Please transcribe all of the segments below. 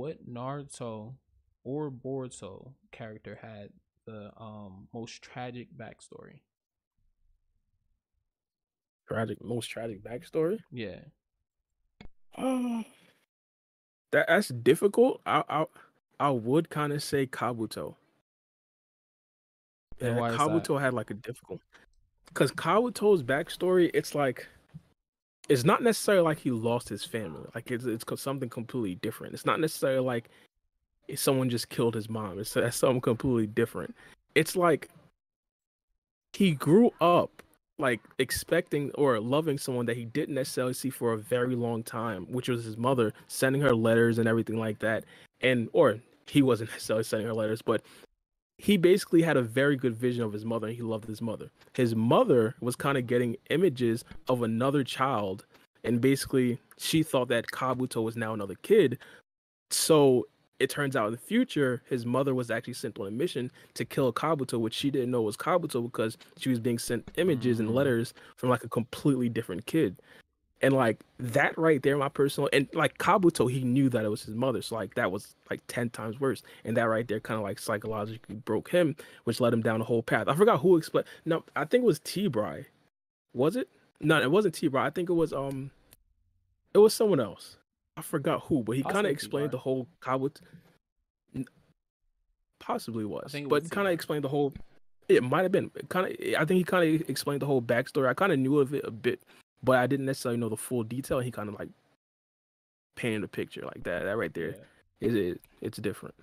what Naruto or Boruto character had the most tragic backstory? Most tragic backstory. Yeah. Oh, that's difficult. I would kind of say Kabuto. And Yeah, why is that? Kabuto had like a difficult because Kabuto's backstory. It's like it's not necessarily like he lost his family. Like something completely different. It's not necessarily like someone just killed his mom. That's something completely different. It's like he grew up like expecting or loving someone that he didn't necessarily see for a very long time, which was his mother, sending her letters and everything like that. And or he wasn't necessarily sending her letters, but he basically had a very good vision of his mother and he loved his mother. His mother was kind of getting images of another child, and basically she thought that Kabuto was now another kid. So it turns out in the future, his mother was actually sent on a mission to kill Kabuto, which she didn't know was Kabuto because she was being sent images and Mm, letters from like a completely different kid. And like that right there, my personal and like Kabuto, he knew that it was his mother, so like that was like 10 times worse. And that right there kind of like psychologically broke him, which led him down the whole path. I forgot who explained. No, I think it was T-Bry. Was it? No, it wasn't T-Bry. I think it was someone else. I forgot who, but he kind of possibly T explained Bar. the whole Kabuto. Possibly I was, think it was but T kind of Bar. explained the whole. It might have been kind of. I think he kind of explained the whole backstory. I kind of knew of it a bit, but I didn't necessarily know the full detail. He kind of like painted a picture like that. That right there, Yeah. it's different.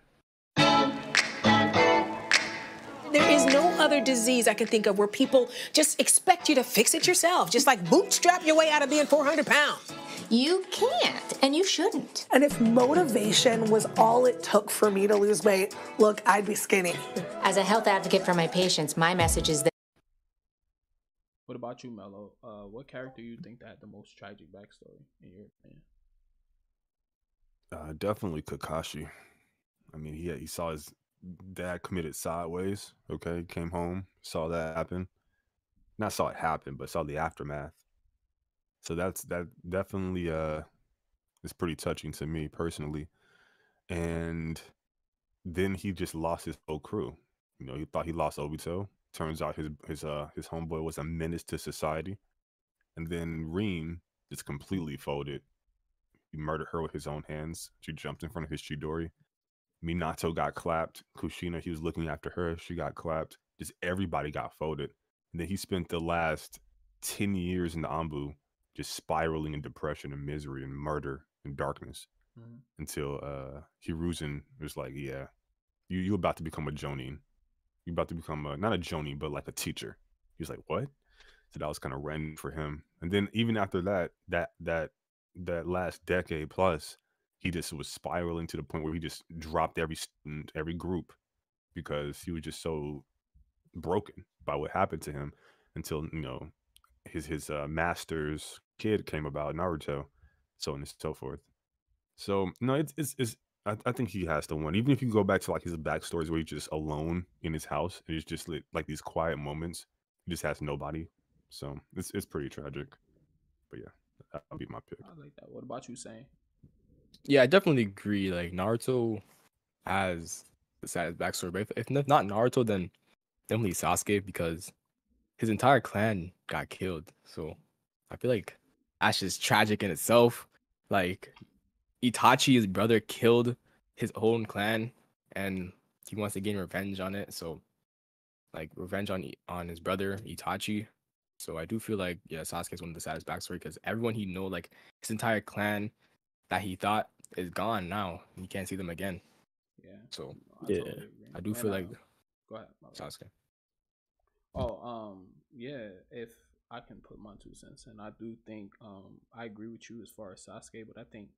There is no other disease I can think of where people just expect you to fix it yourself, just like bootstrap your way out of being 400 pounds. You can't, and you shouldn't. And if motivation was all it took for me to lose weight, look, I'd be skinny. As a health advocate for my patients, my message is that What about you, Mello? What character you think that had the most tragic backstory in your opinion? Definitely Kakashi. I mean, he saw his dad committed sideways. Okay, came home, saw that happen. Not saw it happen, but saw the aftermath. So that definitely is pretty touching to me personally. And then he just lost his whole crew. You know, he thought he lost Obito. Turns out his homeboy was a menace to society. And then Reem just completely folded. He murdered her with his own hands. She jumped in front of his Chidori. Minato got clapped. Kushina, he was looking after her. She got clapped. Just everybody got folded. And then he spent the last 10 years in the Ambu just spiraling in depression and misery and murder and darkness Mhm. until Hiruzen was like, yeah, you about to become a Jonin. You about to become not a Jonin, but like a teacher. He was like, what? So that was kind of random for him. And then even after that last decade plus, he just was spiraling to the point where he just dropped every student, every group, because he was just so broken by what happened to him until his master's kid came about, Naruto, so on and so forth. So no, it's I think he has to win. Even if you go back to like his backstories where he's just alone in his house, and it's just like these quiet moments. He just has nobody. So it's pretty tragic. But yeah, that'll be my pick. I like that. What about you, saying? Yeah, I definitely agree. Like Naruto has the saddest backstory, but if not Naruto, then definitely Sasuke because his entire clan got killed. So I feel like that's just tragic in itself. Like Itachi, his brother, killed his own clan, and he wants to gain revenge on it. So like revenge on his brother Itachi. So I do feel like yeah, Sasuke is one of the saddest backstory because everyone he know, like his entire clan that he thought is gone now. He can't see them again. Yeah. So No, I Yeah. totally agree. I do And feel like go ahead. My bad. Sasuke. Oh, yeah. If I can put my 2 cents in, I do think I agree with you as far as Sasuke, but I think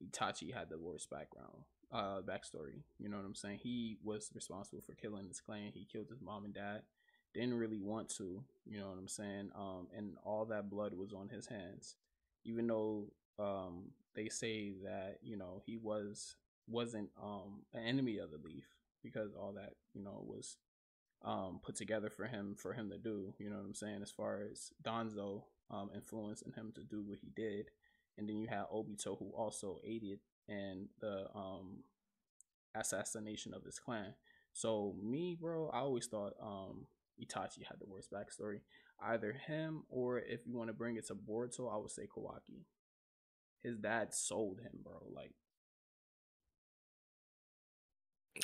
Itachi had the worst backstory. You know what I'm saying? He was responsible for killing his clan. He killed his mom and dad. Didn't really want to. You know what I'm saying? And all that blood was on his hands. Even though they say that he wasn't an enemy of the Leaf because all that was put together for him to do. You know what I'm saying? As far as Donzo influencing him to do what he did, and then you had Obito who also aided and the assassination of his clan. So me, bro, I always thought Itachi had the worst backstory. Either him, or if you want to bring it to Boruto, I would say Kawaki. His dad sold him, bro. Like,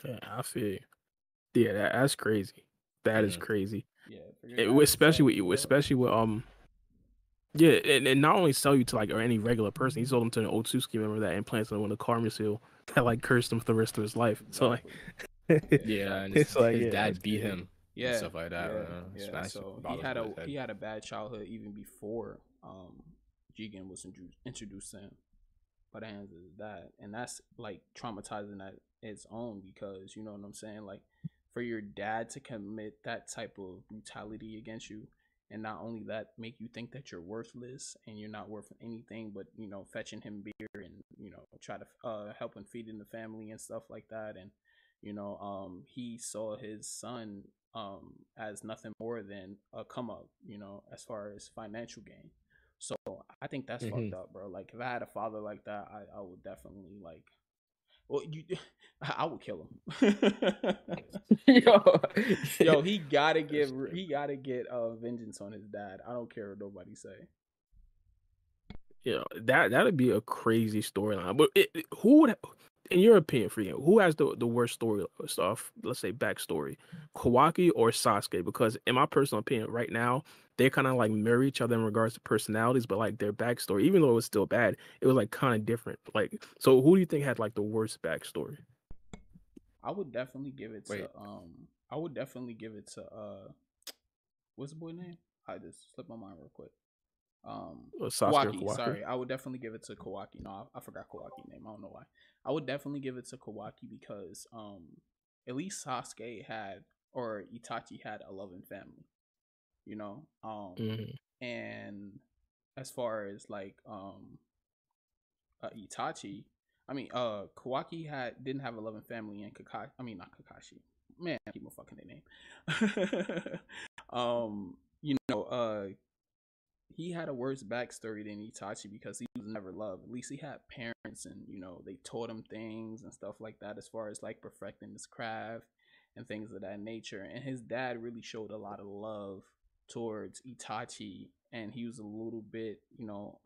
Yeah, I feel you. Yeah, that's crazy. That is crazy. yeah, for your It, dad to especially sell with you, you, bro. especially with yeah, and not only sell you to like or any regular person, he sold him to an Otsutsuki member that implanted him with a karma seal that like cursed him for the rest of his life. So like, Exactly. Yeah, and it's like his yeah, that's dad beat crazy. him and Yeah, stuff like that. yeah. Smashed So bottles to his he head. had a bad childhood even before Jigen was introduced to him by the hands of his dad, and that's like traumatizing at its own, because you know what I'm saying. Like, for your dad to commit that type of brutality against you, and not only that, make you think that you're worthless and you're not worth anything, but you know, fetching him beer and you know, try to help him feeding the family and stuff like that, and you know, he saw his son as nothing more than a come up, you know, as far as financial gain. So I think that's fucked up, bro. Like, if I had a father like that, I would definitely like, well, you, I would kill him. Yo, Yo, he gotta get vengeance on his dad. I don't care what nobody say. You know, that'd be a crazy storyline. But who would, in your opinion, for you, who has the worst story stuff? Let's say backstory, Kawaki or Sasuke? Because in my personal opinion, right now they kind of like mirror each other in regards to personalities, but like their backstory, even though it was still bad, it was like kind of different. Like, so who do you think had like the worst backstory? I would definitely give it Wait. to I would definitely give it to what's the boy name? I just slipped my mind real quick. Sasuke or Kawaki. Kawaki? Sorry, I would definitely give it to Kawaki. No, I forgot Kawaki name. I don't know why. I would definitely give it to Kawaki because at least Sasuke had, or Itachi had, a loving family. You know, Mhm. and as far as like Itachi, I mean Kawaki didn't have a loving family, and Kakashi, I mean not Kakashi. Man, I keep on fucking their name. You know, he had a worse backstory than Itachi because he was never loved. At least he had parents, and you know, they taught him things and stuff like that, as far as like perfecting his craft and things of that nature. And his dad really showed a lot of love towards Itachi, and he was a little bit, you know,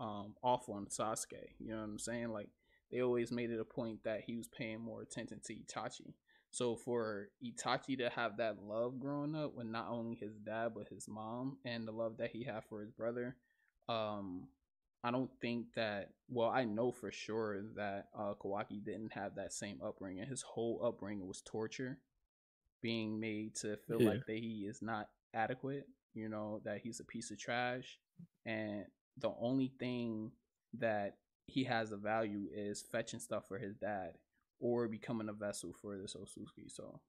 off on Sasuke. You know what I'm saying? Like, they always made it a point that he was paying more attention to Itachi. So for Itachi to have that love growing up with not only his dad but his mom, and the love that he had for his brother, um, I don't think that. Well, I know for sure that Kawaki didn't have that same upbringing. His whole upbringing was torture, being made to feel Yeah. like that he is not adequate. You know, that he's a piece of trash, and the only thing that he has of value is fetching stuff for his dad or becoming a vessel for this Otsutsuki. So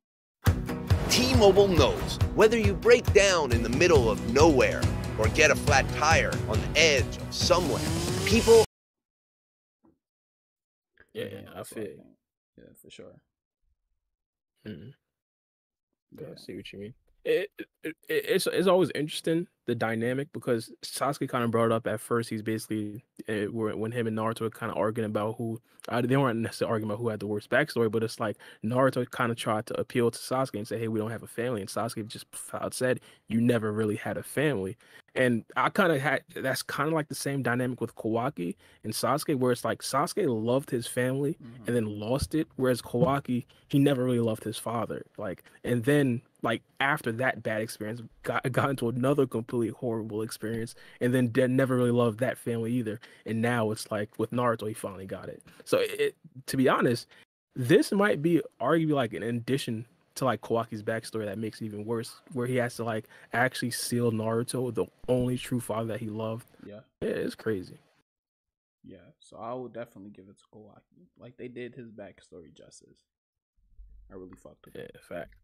T-Mobile knows whether you break down in the middle of nowhere or get a flat tire on the edge of somewhere, people. Yeah, I that's what feel I you. think. Yeah, for sure. Mhm. Yeah. I see what you mean. It's always interesting, the dynamic, because Sasuke kind of brought it up at first. He's basically when him and Naruto were kind of arguing about who they weren't necessarily arguing about who had the worst backstory, but it's like Naruto kind of tried to appeal to Sasuke and say, "Hey, we don't have a family," and Sasuke just out said, "You never really had a family." And I kind of had that's kind of like the same dynamic with Kawaki and Sasuke, where it's like Sasuke loved his family and then lost it, whereas Kawaki, he never really loved his father. Like, and then like after that bad experience, got into another completely horrible experience, and then never really loved that family either. And now it's like with Naruto, he finally got it. So to be honest, this might be arguably like an addition to like Kawaki's backstory that makes it even worse, where he has to like actually seal Naruto, the only true father that he loved. Yeah. Yeah, it's crazy. Yeah. So I would definitely give it to Kawaki. Like, they did his backstory justice. I really fucked with it. Yeah, fact.